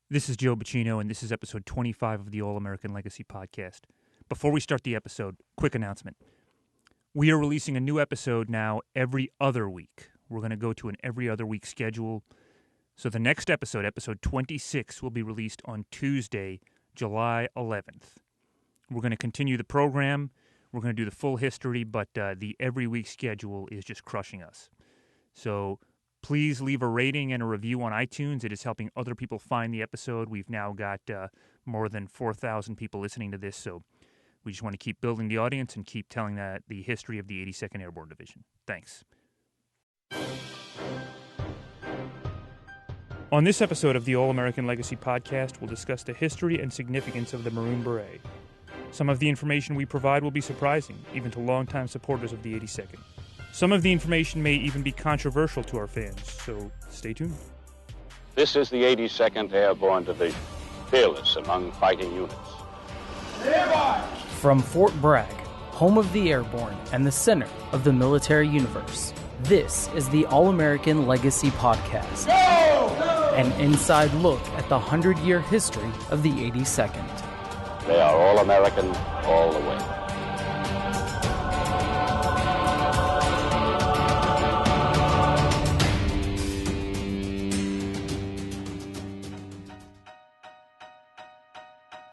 This is Joe Bacino, and this is episode 25 of the All-American Legacy podcast. Before we start the episode, quick announcement. We are releasing a new episode now every other week. We're going to go to an every other week schedule. So the next episode, episode 26, will be released on Tuesday, July 11th. We're going to continue the program. We're going to do the full history, but the every week schedule is just crushing us. So please leave a rating and a review on iTunes. It is helping other people find the episode. We've now got more than 4,000 people listening to this, so we just want to keep building the audience and keep telling the history of the 82nd Airborne Division. Thanks. On this episode of the All-American Legacy podcast, we'll discuss the history and significance of the Maroon Beret. Some of the information we provide will be surprising, even to longtime supporters of the 82nd. Some of the information may even be controversial to our fans, so stay tuned. This is the 82nd Airborne Division, fearless among fighting units. From Fort Bragg, home of the airborne and the center of the military universe, this is the All-American Legacy Podcast. An inside look at the 100-year history of the 82nd. They are all American, all the way.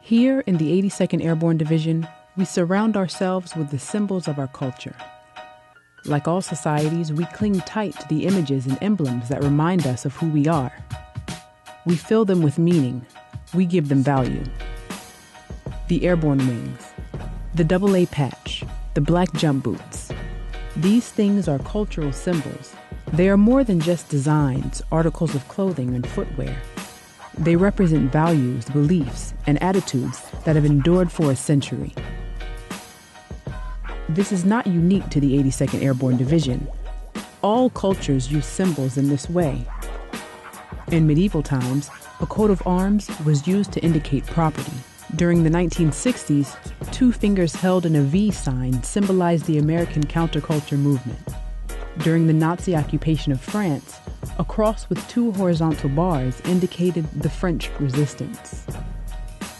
Here in the 82nd Airborne Division, we surround ourselves with the symbols of our culture. Like all societies, we cling tight to the images and emblems that remind us of who we are. We fill them with meaning. We give them value. The airborne wings, the AA patch, the black jump boots. These things are cultural symbols. They are more than just designs, articles of clothing, and footwear. They represent values, beliefs, and attitudes that have endured for a century. This is not unique to the 82nd Airborne Division. All cultures use symbols in this way. In medieval times, a coat of arms was used to indicate property. During the 1960s, two fingers held in a V sign symbolized the American counterculture movement. During the Nazi occupation of France, a cross with two horizontal bars indicated the French resistance.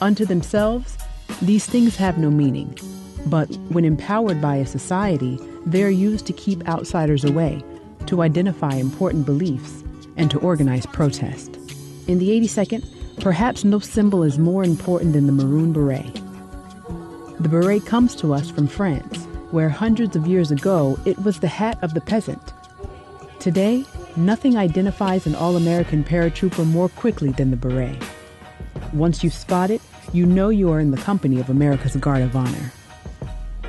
Unto themselves, these things have no meaning, but when empowered by a society, they are used to keep outsiders away, to identify important beliefs, and to organize protest. In the 82nd, perhaps no symbol is more important than the Maroon Beret. The beret comes to us from France, where hundreds of years ago it was the hat of the peasant. Today, nothing identifies an all-American paratrooper more quickly than the beret. Once you spot it, you know you are in the company of America's Guard of Honor.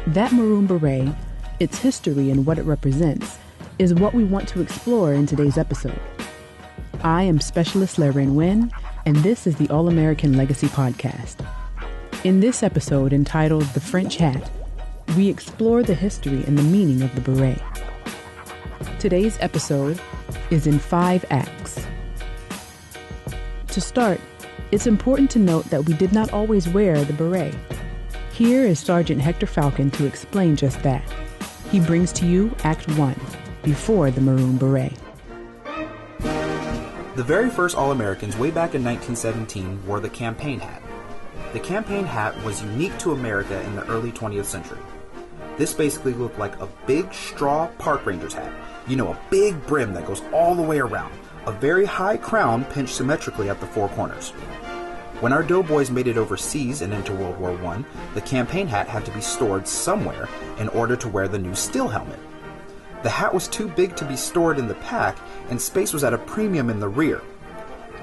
That Maroon Beret, its history and what it represents, is what we want to explore in today's episode. I am Specialist Laren Nguyen, and this is the All-American Legacy Podcast. In this episode entitled The French Hat, we explore the history and the meaning of the beret. Today's episode is in 5 acts. To start, it's important to note that we did not always wear the beret. Here is Sergeant Hector Falcon to explain just that. He brings to you Act 1, Before the Maroon Beret. The very first All-Americans way back in 1917 wore the campaign hat. The campaign hat was unique to America in the early 20th century. This basically looked like a big straw park ranger's hat. You know, a big brim that goes all the way around. A very high crown pinched symmetrically at the 4 corners. When our doughboys made it overseas and into World War I, the campaign hat had to be stored somewhere in order to wear the new steel helmet. The hat was too big to be stored in the pack, and space was at a premium in the rear.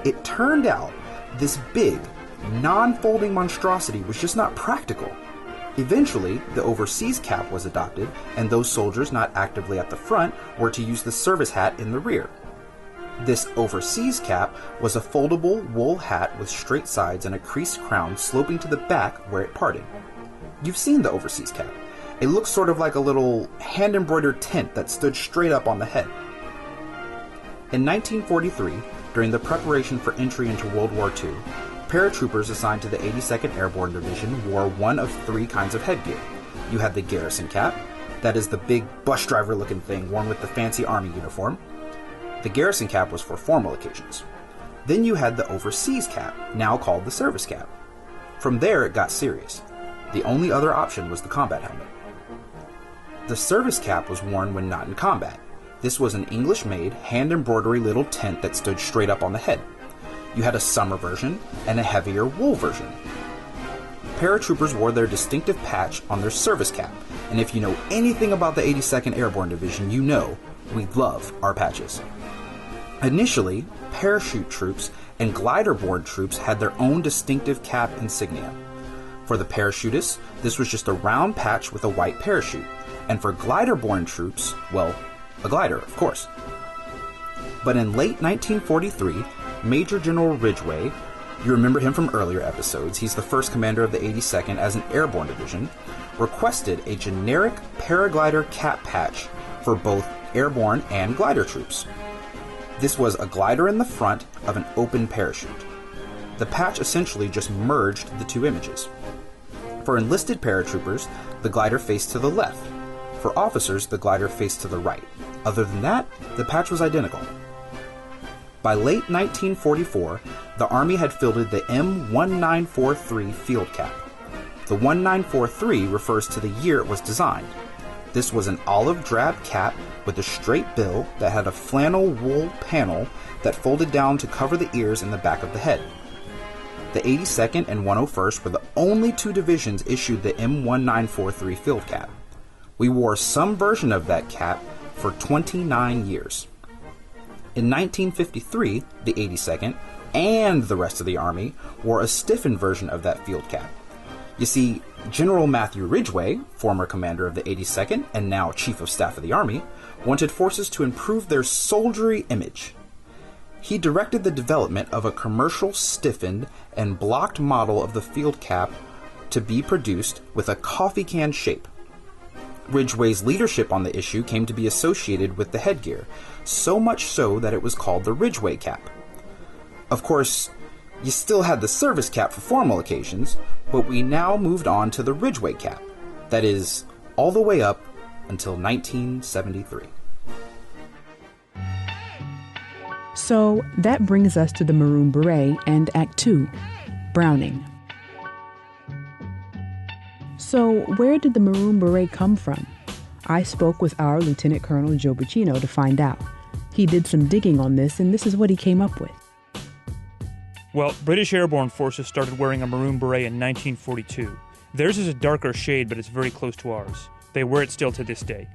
It turned out this big, non-folding monstrosity was just not practical. Eventually, the overseas cap was adopted, and those soldiers not actively at the front were to use the service hat in the rear. This overseas cap was a foldable wool hat with straight sides and a creased crown sloping to the back where it parted. You've seen the overseas cap. It looks sort of like a little hand-embroidered tent that stood straight up on the head. In 1943, during the preparation for entry into World War II, paratroopers assigned to the 82nd Airborne Division wore one of 3 kinds of headgear. You had the garrison cap, that is the big bus driver looking thing worn with the fancy army uniform. The garrison cap was for formal occasions. Then you had the overseas cap, now called the service cap. From there, it got serious. The only other option was the combat helmet. The service cap was worn when not in combat. This was an English-made, hand-embroidery little tent that stood straight up on the head. You had a summer version and a heavier wool version. Paratroopers wore their distinctive patch on their service cap, and if you know anything about the 82nd Airborne Division, you know we love our patches. Initially, parachute troops and glider-borne troops had their own distinctive cap insignia. For the parachutists, this was just a round patch with a white parachute, and for glider-borne troops, well, a glider, of course. But in late 1943, Major General Ridgway, you remember him from earlier episodes, he's the first commander of the 82nd as an Airborne Division, requested a generic paraglider cap patch for both airborne and glider troops. This was a glider in the front of an open parachute. The patch essentially just merged the two images. For enlisted paratroopers, the glider faced to the left. For officers, the glider faced to the right. Other than that, the patch was identical. By late 1944, the Army had fielded the M1943 field cap. The 1943 refers to the year it was designed. This was an olive drab cap with a straight bill that had a flannel wool panel that folded down to cover the ears and the back of the head. The 82nd and 101st were the only two divisions issued the M1943 field cap. We wore some version of that cap for 29 years. In 1953, the 82nd and the rest of the Army wore a stiffened version of that field cap. You see, General Matthew Ridgway, former commander of the 82nd and now Chief of Staff of the Army, wanted forces to improve their soldiery image. He directed the development of a commercial stiffened and blocked model of the field cap to be produced with a coffee can shape. Ridgway's leadership on the issue came to be associated with the headgear, so much so that it was called the Ridgway cap. Of course, you still had the service cap for formal occasions, but we now moved on to the Ridgway cap. That is, all the way up until 1973. So that brings us to the Maroon Beret and Act 2, Browning. So where did the Maroon Beret come from? I spoke with our Lieutenant Colonel Jovic II to find out. He did some digging on this, and this is what he came up with. Well, British airborne forces started wearing a maroon beret in 1942. Theirs is a darker shade, but it's very close to ours. They wear it still to this day.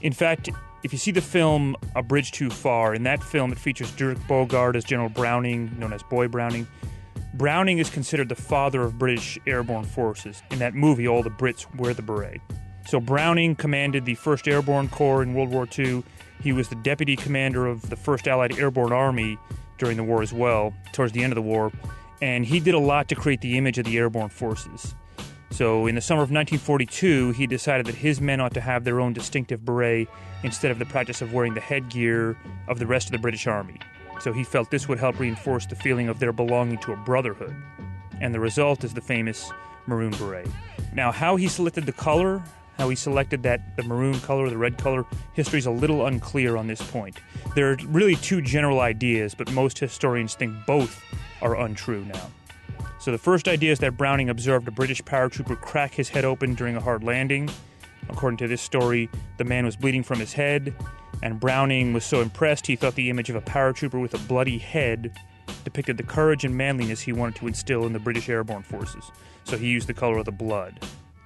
In fact, if you see the film A Bridge Too Far, in that film it features Dirk Bogarde as General Browning, known as Boy Browning. Browning is considered the father of British airborne forces. In that movie, all the Brits wear the beret. So Browning commanded the 1st Airborne Corps in World War II. He was the deputy commander of the 1st Allied Airborne Army during the war as well, towards the end of the war. And he did a lot to create the image of the airborne forces. So in the summer of 1942, he decided that his men ought to have their own distinctive beret instead of the practice of wearing the headgear of the rest of the British Army. So he felt this would help reinforce the feeling of their belonging to a brotherhood. And the result is the famous maroon beret. Now, how he selected the color, how he selected the maroon color, the red color, history is a little unclear on this point. There are really two general ideas, but most historians think both are untrue now. So the first idea is that Browning observed a British paratrooper crack his head open during a hard landing. According to this story, the man was bleeding from his head, and Browning was so impressed he thought the image of a paratrooper with a bloody head depicted the courage and manliness he wanted to instill in the British airborne forces. So he used the color of the blood.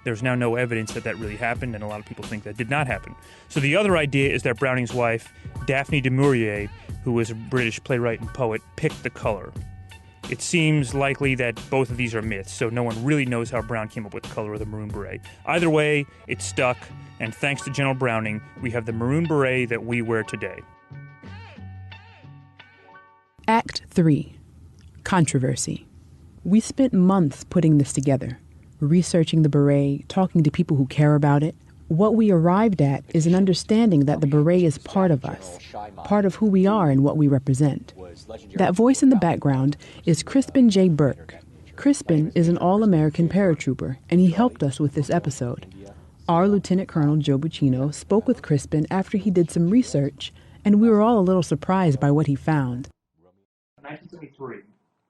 There's now no evidence that really happened, and a lot of people think that did not happen. So the other idea is that Browning's wife, Daphne du Maurier, who was a British playwright and poet, picked the color. It seems likely that both of these are myths, so no one really knows how Brown came up with the color of the maroon beret. Either way, it stuck, and thanks to General Browning, we have the maroon beret that we wear today. Act 3, Controversy. We spent months putting this together, researching the beret, talking to people who care about it. What we arrived at is an understanding that the beret is part of us, part of who we are and what we represent. That voice in the background is Crispin J. Burke. Crispin is an all-American paratrooper, and he helped us with this episode. Our Lieutenant Colonel Jovic II spoke with Crispin after he did some research, and we were all a little surprised by what he found. 1973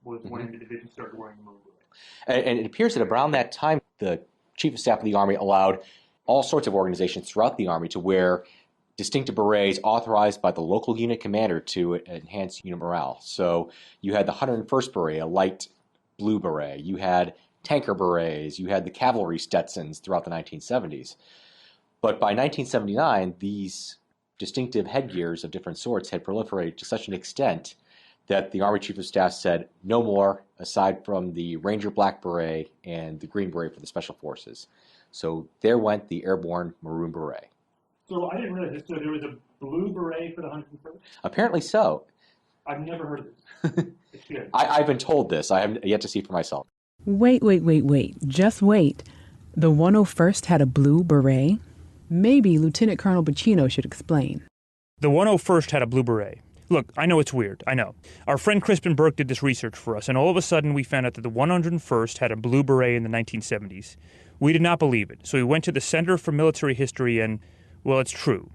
was when the division started wearing the Maroon Beret. And it appears that around that time, the Chief of Staff of the Army allowed all sorts of organizations throughout the Army to wear distinctive berets authorized by the local unit commander to enhance unit morale. So you had the 101st Beret, a light blue beret. You had tanker berets. You had the cavalry Stetsons throughout the 1970s. But by 1979, these distinctive headgears of different sorts had proliferated to such an extent that the Army Chief of Staff said no more aside from the Ranger Black Beret and the Green Beret for the Special Forces. So there went the Airborne Maroon Beret. So I didn't realize this. So there was a blue beret for the 101st? Apparently so. I've never heard of this. It's good. I've been told this. I have yet to see for myself. Wait. Just wait. The 101st had a blue beret? Maybe Lieutenant Colonel Bacino should explain. The 101st had a blue beret. Look, I know it's weird. I know. Our friend Crispin Burke did this research for us, and all of a sudden we found out that the 101st had a blue beret in the 1970s. We did not believe it, so we went to the Center for Military History and, well, it's true.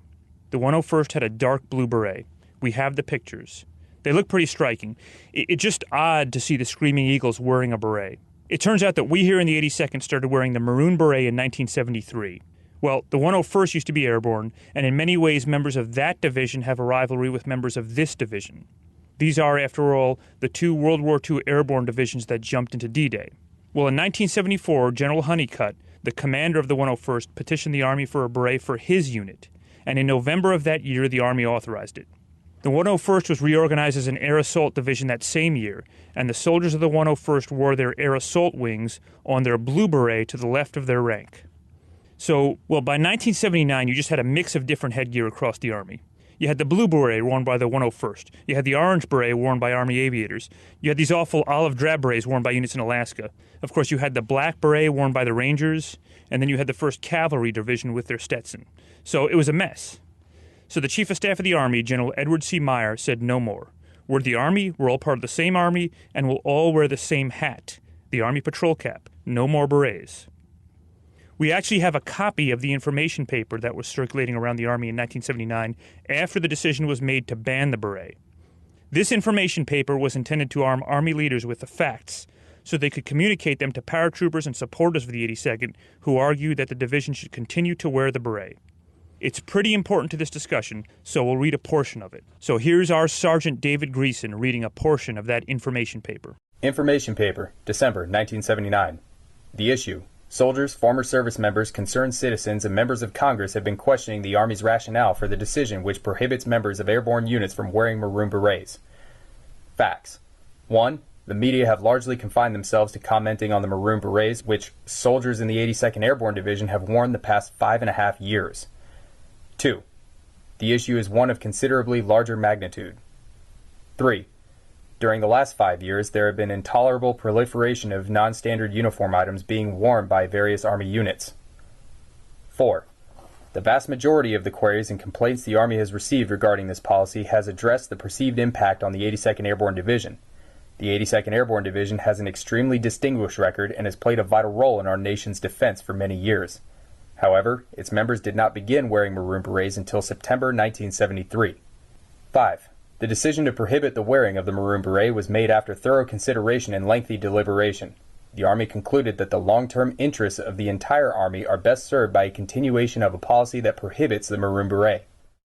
The 101st had a dark blue beret. We have the pictures. They look pretty striking. It's just odd to see the Screaming Eagles wearing a beret. It turns out that we here in the 82nd started wearing the Maroon Beret in 1973. Well, the 101st used to be airborne, and in many ways members of that division have a rivalry with members of this division. These are, after all, the two World War II airborne divisions that jumped into D-Day. Well, in 1974, General Honeycutt, the commander of the 101st, petitioned the Army for a beret for his unit, and in November of that year, the Army authorized it. The 101st was reorganized as an air assault division that same year, and the soldiers of the 101st wore their air assault wings on their blue beret to the left of their rank. So, well, by 1979, you just had a mix of different headgear across the Army. You had the blue beret worn by the 101st. You had the orange beret worn by Army aviators. You had these awful olive drab berets worn by units in Alaska. Of course, you had the black beret worn by the Rangers, and then you had the 1st Cavalry Division with their Stetson. So it was a mess. So the Chief of Staff of the Army, General Edward C. Meyer, said no more. We're the Army, we're all part of the same Army, and we'll all wear the same hat, the Army patrol cap. No more berets. We actually have a copy of the information paper that was circulating around the Army in 1979 after the decision was made to ban the beret. This information paper was intended to arm Army leaders with the facts so they could communicate them to paratroopers and supporters of the 82nd who argued that the division should continue to wear the beret. It's pretty important to this discussion, so we'll read a portion of it. So here's our Sergeant David Greason reading a portion of that information paper. Information paper, December 1979. The issue. Soldiers, former service members, concerned citizens, and members of Congress have been questioning the Army's rationale for the decision which prohibits members of airborne units from wearing maroon berets. Facts. 1. The media have largely confined themselves to commenting on the maroon berets which soldiers in the 82nd Airborne Division have worn the past 5.5 years. 2. The issue is one of considerably larger magnitude. 3. During the last 5 years, there have been intolerable proliferation of non-standard uniform items being worn by various Army units. 4. The vast majority of the queries and complaints the Army has received regarding this policy has addressed the perceived impact on the 82nd Airborne Division. The 82nd Airborne Division has an extremely distinguished record and has played a vital role in our nation's defense for many years. However, its members did not begin wearing maroon berets until September 1973. 5. The decision to prohibit the wearing of the maroon beret was made after thorough consideration and lengthy deliberation. The Army concluded that the long-term interests of the entire Army are best served by a continuation of a policy that prohibits the maroon beret.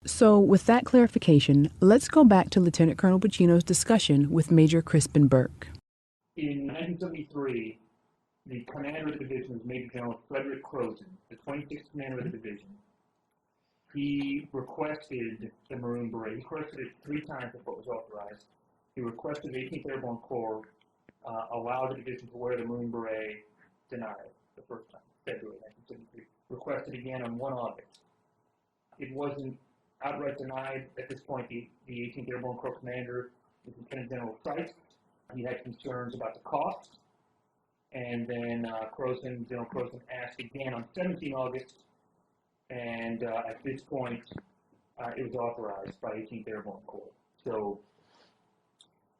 So, with that clarification, let's go back to Lieutenant Colonel Bacino's discussion with Major Crispin Burke. In 1973, the commander of the division was Major General Frederick Croson, the 26th commander of the division. He requested the Maroon Beret. He requested it 3 times before it was authorized. He requested the 18th Airborne Corps allow the division to wear the Maroon Beret, denied the first time, February 1973. Requested again on 1 August. It wasn't outright denied. At this point, the 18th Airborne Corps commander was Lieutenant General Price. He had concerns about the cost. And then General Croson asked again on 17 August, and at this point, it was authorized by 18th Airborne Corps. So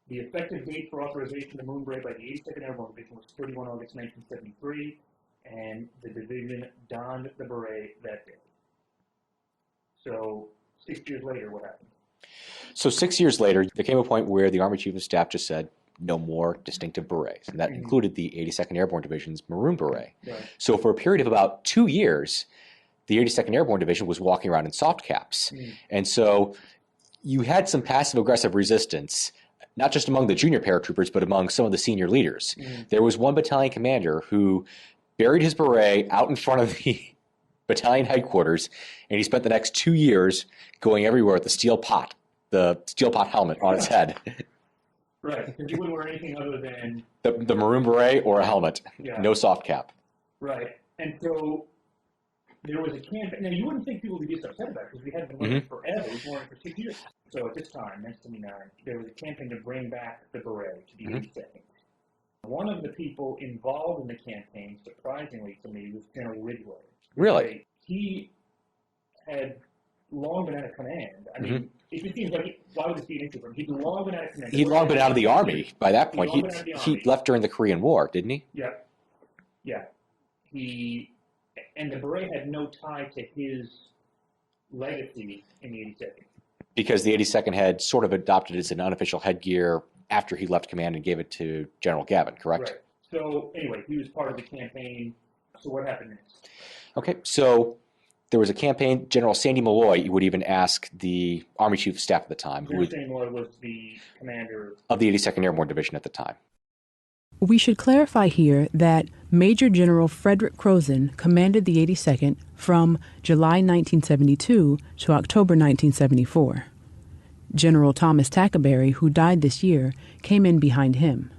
the effective date for authorization of the Maroon Beret by the 82nd Airborne Division was 31 August 1973, and the division donned the beret that day. So 6 years later, what happened? So 6 years later, there came a point where the Army Chief of Staff just said, no more distinctive berets. And that included the 82nd Airborne Division's Maroon Beret. Right. So for a period of about 2 years, the 82nd Airborne Division was walking around in soft caps. And so you had some passive-aggressive resistance, not just among the junior paratroopers, but among some of the senior leaders. There was one battalion commander who buried his beret out in front of the battalion headquarters, and he spent the next 2 years going everywhere with the steel pot helmet on his head. Right, because you wouldn't wear anything other than... The maroon beret or a helmet, no soft cap. Right, and so there was a campaign. Now, you wouldn't think people would be just upset about it because we hadn't been wearing it forever. We've been wearing it for 6 years. So at this time, 1979, there was a campaign to bring back the beret to the 82nd. One of the people involved in the campaign, surprisingly to me, was General Ridgway. Really? He had long been out of command. I mean, it just seems like, why would this be an issue for him? He'd long been out of command. He'd long been out of the Army by that point. He left during the Korean War, didn't he? Yeah. Yeah. And the beret had no tie to his legacy in the 82nd. Because the 82nd had sort of adopted it as an unofficial headgear after he left command and gave it to General Gavin, correct? Right. So anyway, he was part of the campaign. So what happened next? Okay, so there was a campaign. General Sandy Malloy would even ask the Army Chief of Staff at the time. Sandy Malloy was the commander of the 82nd Airborne Division at the time. We should clarify here that Major General Frederick Crozon commanded the 82nd from July 1972 to October 1974. General Thomas Tackaberry, who died this year, came in behind him.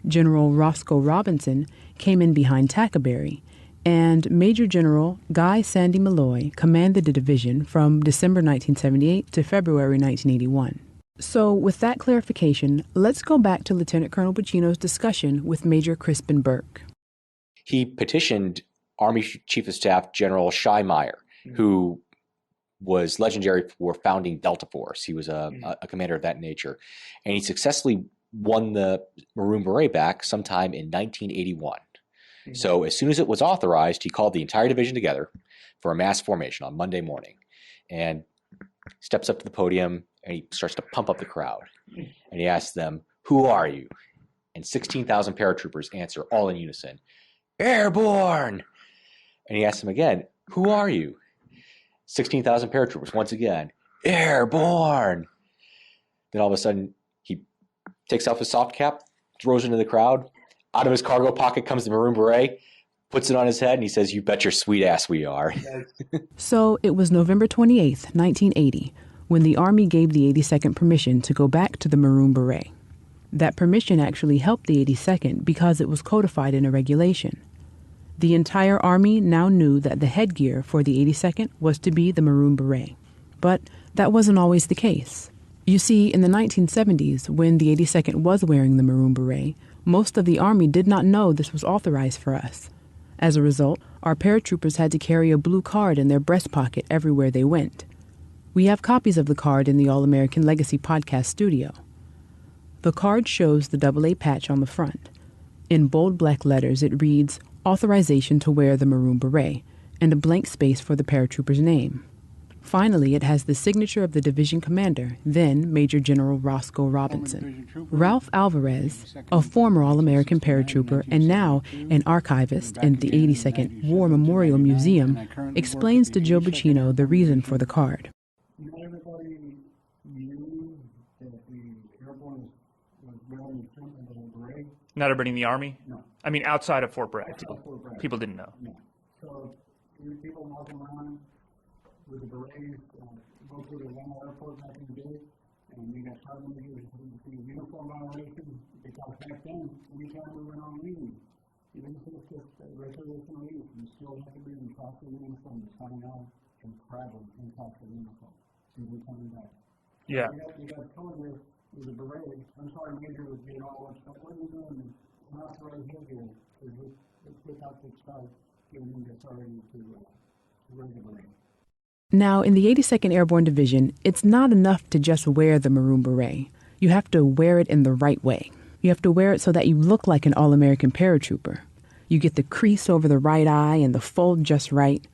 General Roscoe Robinson came in behind Tackaberry, and Major General Guy Sandy Malloy commanded the division from December 1978 to February 1981. So, with that clarification, let's go back to Lieutenant Colonel Bacino's discussion with Major Crispin Burke. He petitioned Army Chief of Staff General Shai Meyer, who was legendary for founding Delta Force. He was a commander of that nature. And he successfully won the Maroon Beret back sometime in 1981. So as soon as it was authorized, he called the entire division together for a mass formation on Monday morning. And steps up to the podium, and he starts to pump up the crowd. And he asks them, "Who are you?" And 16,000 paratroopers answer all in unison, "Airborne!" And he asks them again, "Who are you?" 16,000 paratroopers once again, "Airborne!" Then all of a sudden, he takes off his soft cap, throws it into the crowd. Out of his cargo pocket comes the Maroon Beret, puts it on his head, and he says, "You bet your sweet ass we are." So it was November 28th, 1980, when the Army gave the 82nd permission to go back to the Maroon Beret. That permission actually helped the 82nd because it was codified in a regulation. The entire Army now knew that the headgear for the 82nd was to be the Maroon Beret. But that wasn't always the case. You see, in the 1970s, when the 82nd was wearing the Maroon Beret, most of the Army did not know this was authorized for us. As a result, our paratroopers had to carry a blue card in their breast pocket everywhere they went. We have copies of the card in the All-American Legacy podcast studio. The card shows the AA patch on the front. In bold black letters, it reads, "Authorization to wear the Maroon Beret," and a blank space for the paratrooper's name. Finally, it has the signature of the division commander, then Major General Roscoe Robinson. Ralph Alvarez, a former All-American Paratrooper and now an archivist in the 82nd War Memorial Museum, explains to Joe Bacino the reason for the card. Not everybody knew that the Airborne was wearing the beret. Not everybody in the Army? No. I mean, outside of Fort Bragg. Outside of Fort Bragg. People didn't know. No. So people walking around with the berets, go through the Atlanta airport back in the day, and we got sergeant majors with uniform violations, because back then, anytime we went on leave, even if it's just recreational leave, you still have to be in proper uniform to sign out and travel in proper uniform. So we're coming back. Yeah. We got told with the beret, I'm sorry, Major was getting all that stuff. What are you doing? Not right here, because let's pick out the start, giving them the authority to wear the beret. Now, in the 82nd Airborne Division, it's not enough to just wear the Maroon Beret. You have to wear it in the right way. You have to wear it so that you look like an All-American Paratrooper. You get the crease over the right eye and the fold just right.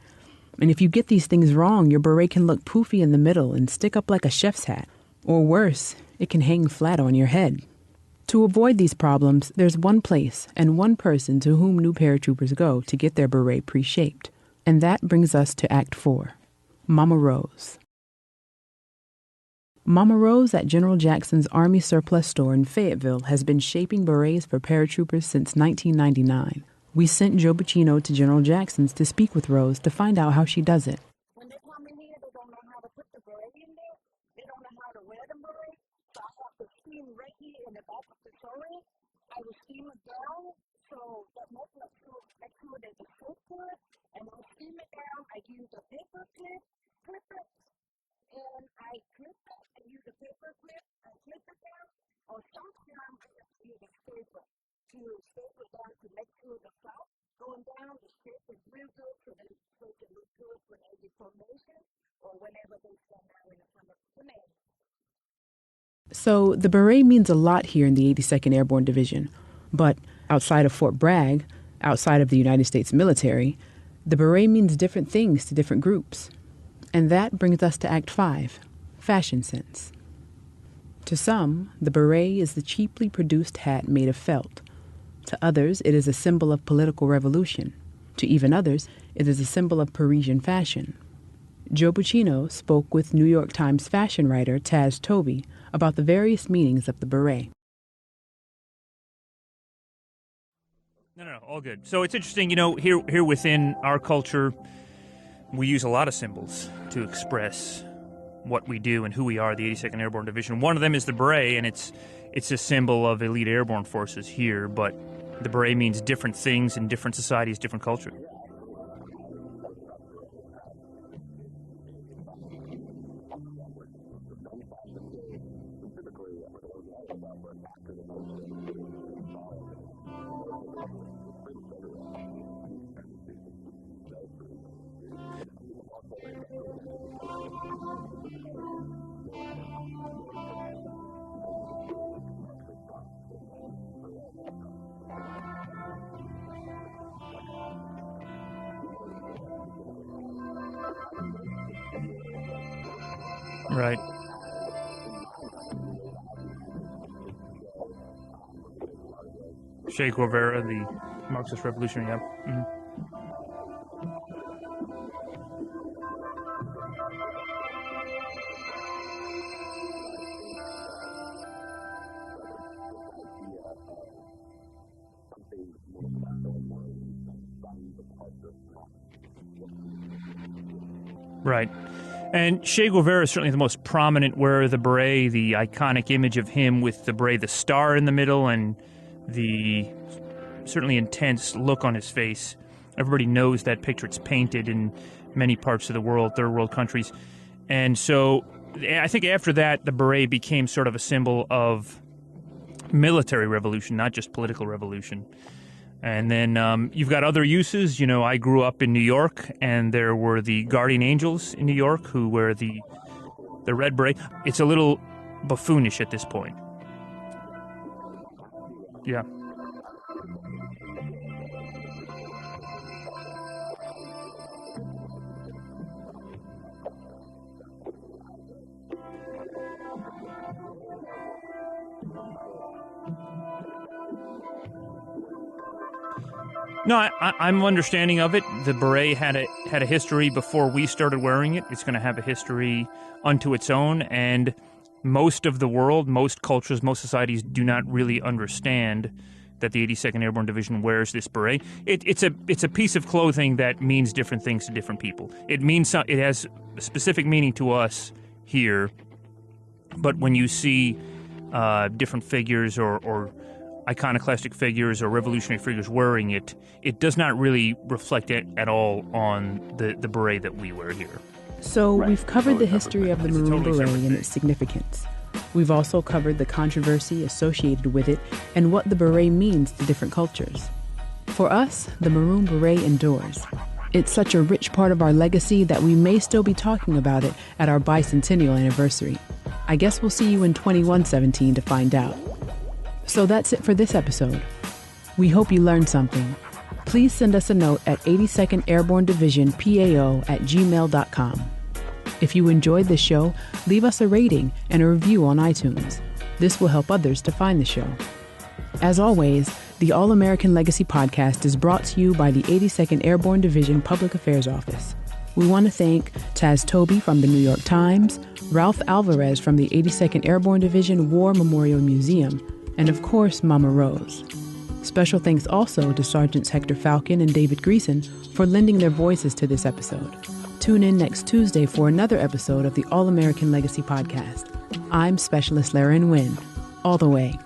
And if you get these things wrong, your beret can look poofy in the middle and stick up like a chef's hat. Or worse, it can hang flat on your head. To avoid these problems, there's one place and one person to whom new paratroopers go to get their beret pre-shaped. And that brings us to Act 4, Mama Rose. Mama Rose at General Jackson's Army Surplus Store in Fayetteville has been shaping berets for paratroopers since 1999. We sent Jovic II to General Jackson's to speak with Rose to find out how she does it. When they come in here, they don't know how to put the beret in there. They don't know how to wear the beret. So I have to steam right here in the back of the sewing. I will steam it down so that make sure there's a foot to it. And I'll steam it down. I use a paper clip it, and I clip it and use a paper clip and clip it down. Or sometimes I just use a stapler to staple it down to make sure the flap going down, the shape is real good so that it's supposed to look good for the formation or whenever they stand out in the front of the command. So the beret means a lot here in the 82nd Airborne Division. But outside of Fort Bragg, outside of the United States military, the beret means different things to different groups. And that brings us to Act 5, Fashion Sense. To some, the beret is the cheaply produced hat made of felt. To others, it is a symbol of political revolution. To even others, it is a symbol of Parisian fashion. Jovic II spoke with New York Times fashion writer Taz Toby about the various meanings of the beret. No, all good. So it's interesting, here within our culture, we use a lot of symbols to express what we do and who we are, the 82nd Airborne Division. One of them is the beret, and it's a symbol of elite airborne forces here, but the beret means different things in different societies, different cultures. Right. Che Guevara, the Marxist revolutionary, yeah. Mm-hmm. Right. And Che Guevara is certainly the most prominent wearer of the beret, the iconic image of him with the beret, the star in the middle, and the certainly intense look on his face. Everybody knows that picture. It's painted in many parts of the world, third world countries. And so I think after that, the beret became sort of a symbol of military revolution, not just political revolution. And then you've got other uses. I grew up in New York, and there were the guardian angels in New York who wear the red beret. It's a little buffoonish at this point. Yeah. No, I'm understanding of it. The beret had a history before we started wearing it. It's going to have a history unto its own, and most of the world, most cultures, most societies do not really understand that the 82nd Airborne Division wears this beret. It's a piece of clothing that means different things to different people. It has a specific meaning to us here, but when you see different figures or iconoclastic figures or revolutionary figures wearing it, it does not really reflect it at all on the beret that we wear here. So we've covered the history of the Maroon Beret and its significance. We've also covered the controversy associated with it and what the beret means to different cultures. For us, the Maroon Beret endures. It's such a rich part of our legacy that we may still be talking about it at our bicentennial anniversary. I guess we'll see you in 2117 to find out. So that's it for this episode. We hope you learned something. Please send us a note at 82nd Airborne Division PAO@gmail.com. If you enjoyed the show, leave us a rating and a review on iTunes. This will help others to find the show. As always, the All-American Legacy Podcast is brought to you by the 82nd Airborne Division Public Affairs Office. We want to thank Taz Toby from the New York Times, Ralph Alvarez from the 82nd Airborne Division War Memorial Museum, and of course, Mama Rose. Special thanks also to Sergeants Hector Falcon and David Greason for lending their voices to this episode. Tune in next Tuesday for another episode of the All-American Legacy Podcast. I'm Specialist Laren Wynn. All the way.